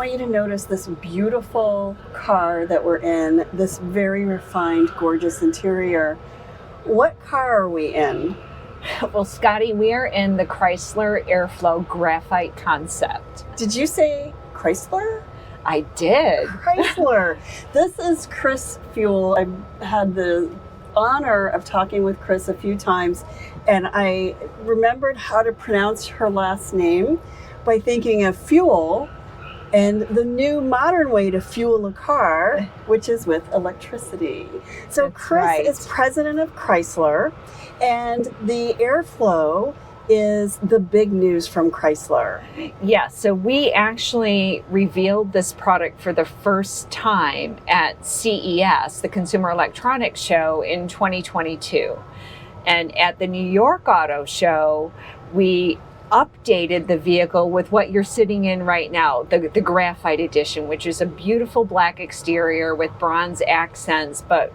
want you to notice this beautiful car that we're in, this very refined, gorgeous interior. What car are we in? Well, Scotty, we are in the Chrysler Airflow Graphite Concept. Did you say Chrysler? I did. Chrysler. This is Chris Fuell. I've had the honor of talking with Chris a few times, and I remembered how to pronounce her last name by thinking of fuel and the new modern way to fuel a car, which is with electricity. So That's Chris right. is president of Chrysler, and the Airflow is the big news from Chrysler. Yeah, so we actually revealed this product for the first time at CES, the Consumer Electronics Show, in 2022. And at the New York Auto Show, we updated the vehicle with what you're sitting in right now, the Graphite Edition, which is a beautiful black exterior with bronze accents. But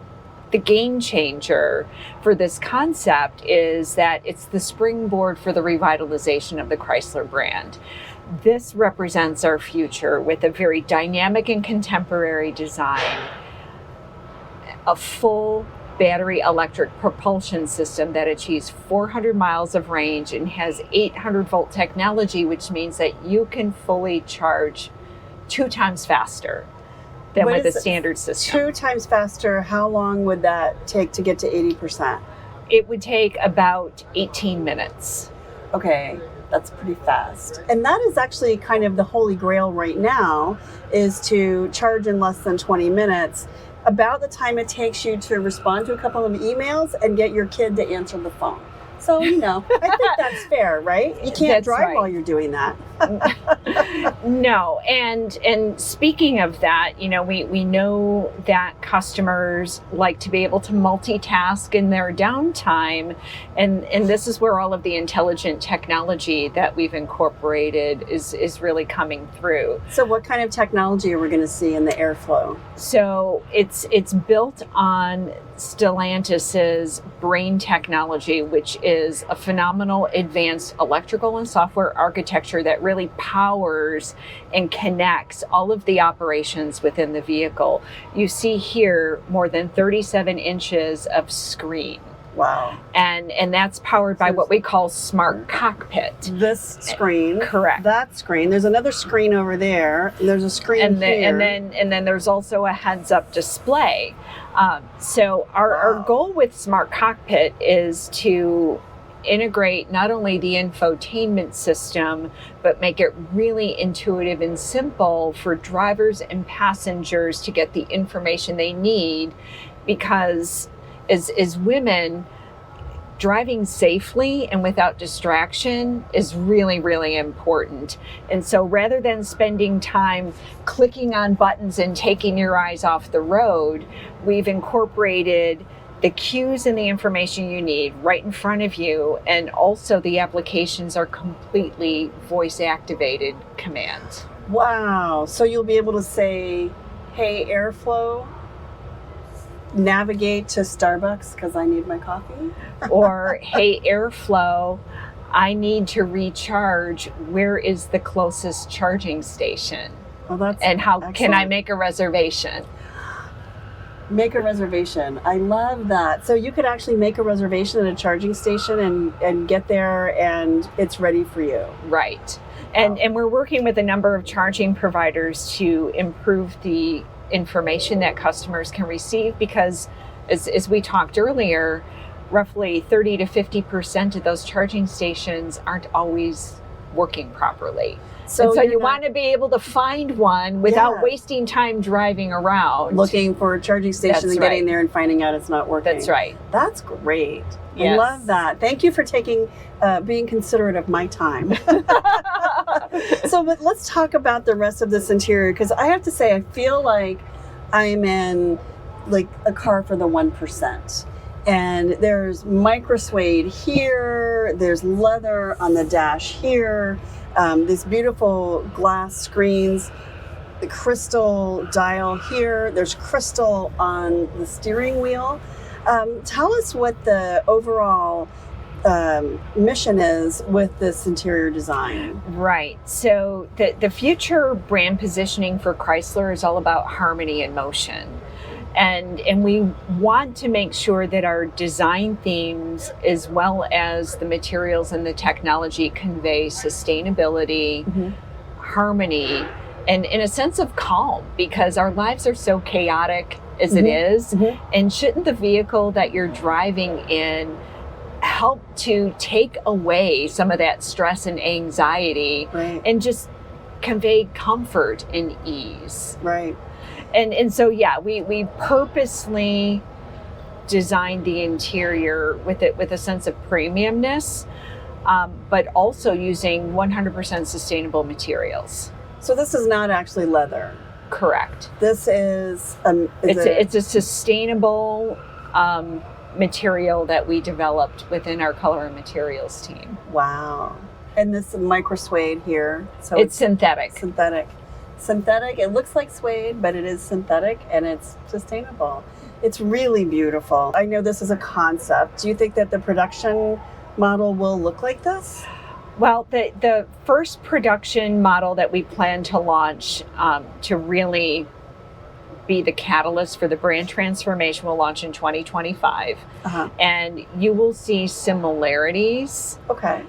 the game changer for this concept is that it's the springboard for the revitalization of the Chrysler brand. This represents our future with a very dynamic and contemporary design, a full battery electric propulsion system that achieves 400 miles of range and has 800 volt technology, which means that you can fully charge 2 times faster than with a standard system. 2 times faster, how long would that take to get to 80%? It would take about 18 minutes. Okay, that's pretty fast. And that is actually kind of the holy grail right now, is to charge in less than 20 minutes, about the time it takes you to respond to a couple of emails and get your kid to answer the phone. So, I think that's fair, right? You can't That's drive right. while you're doing that. No, and speaking of that, we know that customers like to be able to multitask in their downtime, and this is where all of the intelligent technology that we've incorporated is really coming through. So what kind of technology are we going to see in the Airflow? So it's built on Stellantis's brain technology, which is a phenomenal advanced electrical and software architecture that really powers and connects all of the operations within the vehicle. You see here more than 37 inches of screen. Wow. And that's powered by what we call smart cockpit. This screen. Correct. That screen. There's another screen over there. There's a screen here. And then there's also a heads-up display. So our goal with smart cockpit is to integrate not only the infotainment system, but make it really intuitive and simple for drivers and passengers to get the information they need, because as women, driving safely and without distraction is really, really important. And so rather than spending time clicking on buttons and taking your eyes off the road, we've incorporated the cues and the information you need right in front of you, and also the applications are completely voice-activated commands. Wow. So you'll be able to say, hey, Airflow, navigate to Starbucks because I need my coffee. Or, hey, Airflow, I need to recharge. Where is the closest charging station? Well, that's and how excellent. Can I make a reservation? Make a reservation. I love that. So you could actually make a reservation at a charging station and get there and it's ready for you. Right. And we're working with a number of charging providers to improve the information that customers can receive, because as we talked earlier, roughly 30 to 50% of those charging stations aren't always working properly. So you want to be able to find one without wasting time driving around. Looking for a charging station That's and right. getting there and finding out it's not working. That's right. That's great. Yes. I love that. Thank you for being considerate of my time. But let's talk about the rest of this interior, because I have to say, I feel like I'm in like a car for the 1%. And there's micro suede here, there's leather on the dash here, these beautiful glass screens, the crystal dial here, there's crystal on the steering wheel. Tell us what the overall mission is with this interior design. Right. So the future brand positioning for Chrysler is all about harmony and motion. And we want to make sure that our design themes, as well as the materials and the technology, convey sustainability, harmony, and in a sense of calm, because our lives are so chaotic as it is. And shouldn't the vehicle that you're driving in help to take away some of that stress and anxiety, and just convey comfort and ease? Right. And so, yeah, we purposely designed the interior with a sense of premiumness, but also using 100% sustainable materials. So this is not actually leather. Correct. This is it's a sustainable material that we developed within our color and materials team. Wow. And this micro suede here. So it's synthetic. Synthetic. It looks like suede, but it is synthetic and it's sustainable. It's really beautiful. I know this is a concept. Do you think that the production model will look like this? Well, the first production model that we plan to launch to really be the catalyst for the brand transformation will launch in 2025. And you will see similarities. Okay.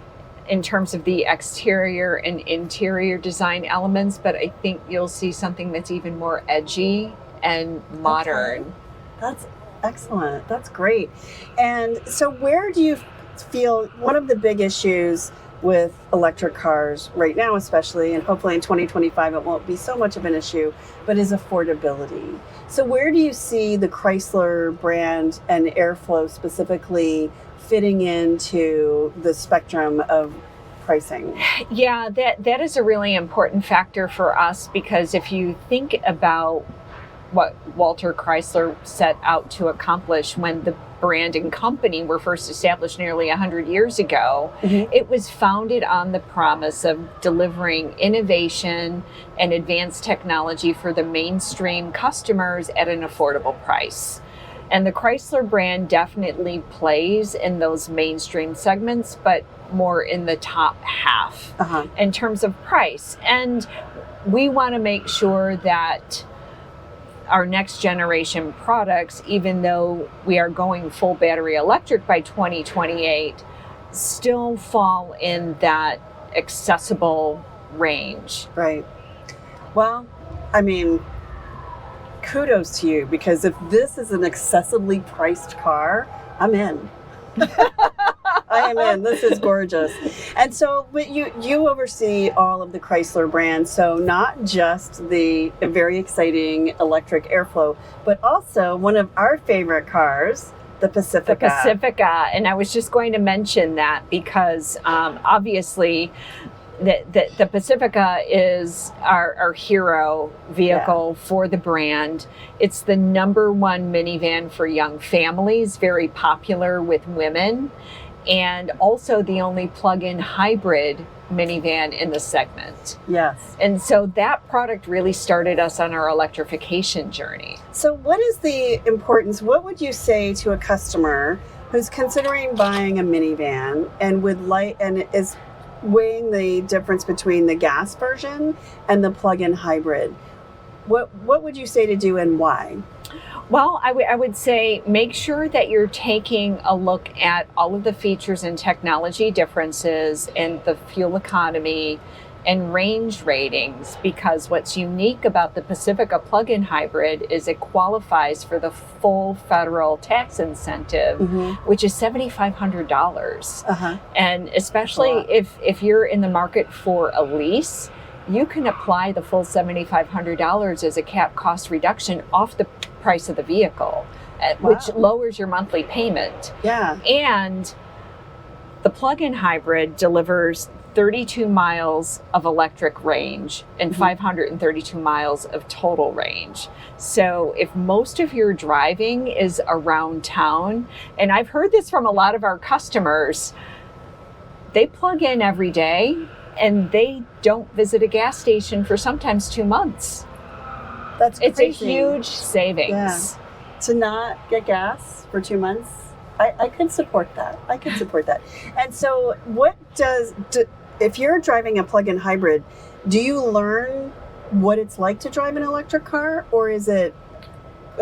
In terms of the exterior and interior design elements, but I think you'll see something that's even more edgy and modern. Okay. That's excellent. That's great. And so where do you feel one of the big issues with electric cars right now, especially, and hopefully in 2025 it won't be so much of an issue, but is affordability. So where do you see the Chrysler brand and Airflow specifically fitting into the spectrum of pricing? Yeah, that is a really important factor for us, because if you think about what Walter Chrysler set out to accomplish when the brand and company were first established nearly 100 years ago, it was founded on the promise of delivering innovation and advanced technology for the mainstream customers at an affordable price. And the Chrysler brand definitely plays in those mainstream segments, but more in the top half in terms of price. And we want to make sure that our next generation products, even though we are going full battery electric by 2028, still fall in that accessible range. Right. Well, I mean, kudos to you, because if this is an accessibly priced car, I'm in. I am in. This is gorgeous. And so but you oversee all of the Chrysler brands, so not just the very exciting electric Airflow, but also one of our favorite cars, the Pacifica. The Pacifica. And I was just going to mention that because obviously the Pacifica is our hero vehicle for the brand. It's the #1 minivan for young families, very popular with women, and also the only plug-in hybrid minivan in the segment. Yes. And so that product really started us on our electrification journey. So what is the importance, what would you say to a customer who's considering buying a minivan and is weighing the difference between the gas version and the plug-in hybrid? What would you say to do and why? Well, I would say make sure that you're taking a look at all of the features and technology differences and the fuel economy and range ratings, because what's unique about the Pacifica plug-in hybrid is it qualifies for the full federal tax incentive, which is $7,500. And especially if you're in the market for a lease, you can apply the full $7,500 as a cap cost reduction off the price of the vehicle, which lowers your monthly payment. Yeah. And the plug-in hybrid delivers 32 miles of electric range and 532 miles of total range. So if most of your driving is around town, and I've heard this from a lot of our customers, they plug in every day and they don't visit a gas station for sometimes 2 months. That's crazy. It's a huge savings. Yeah. To not get gas for 2 months? I could support that. I could support that. And so if you're driving a plug-in hybrid, do you learn what it's like to drive an electric car, or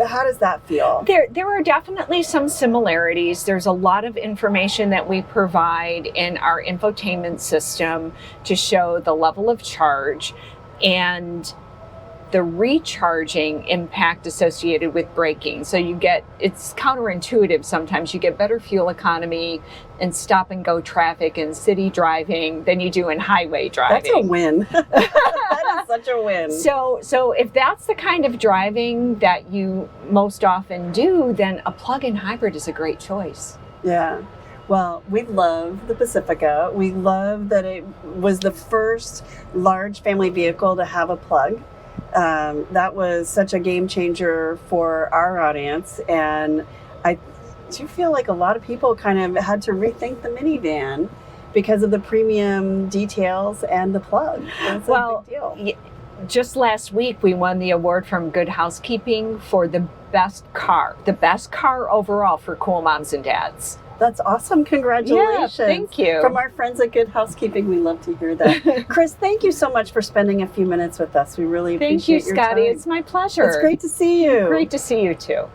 how does that feel? There are definitely some similarities. There's a lot of information that we provide in our infotainment system to show the level of charge and the recharging impact associated with braking. So it's counterintuitive sometimes. You get better fuel economy in stop and go traffic and city driving than you do in highway driving. That's a win. That is such a win. So if that's the kind of driving that you most often do, then a plug-in hybrid is a great choice. Yeah. Well, we love the Pacifica. We love that it was the first large family vehicle to have a plug. That was such a game changer for our audience, and I do feel like a lot of people kind of had to rethink the minivan because of the premium details and the plug. That's a big deal. Just last week we won the award from Good Housekeeping for the best car overall for cool moms and dads. That's awesome. Congratulations. Yeah, thank you. From our friends at Good Housekeeping, we love to hear that. Chris, thank you so much for spending a few minutes with us. We really appreciate your time. Thank you, Scotty. It's my pleasure. It's great to see you. Great to see you too.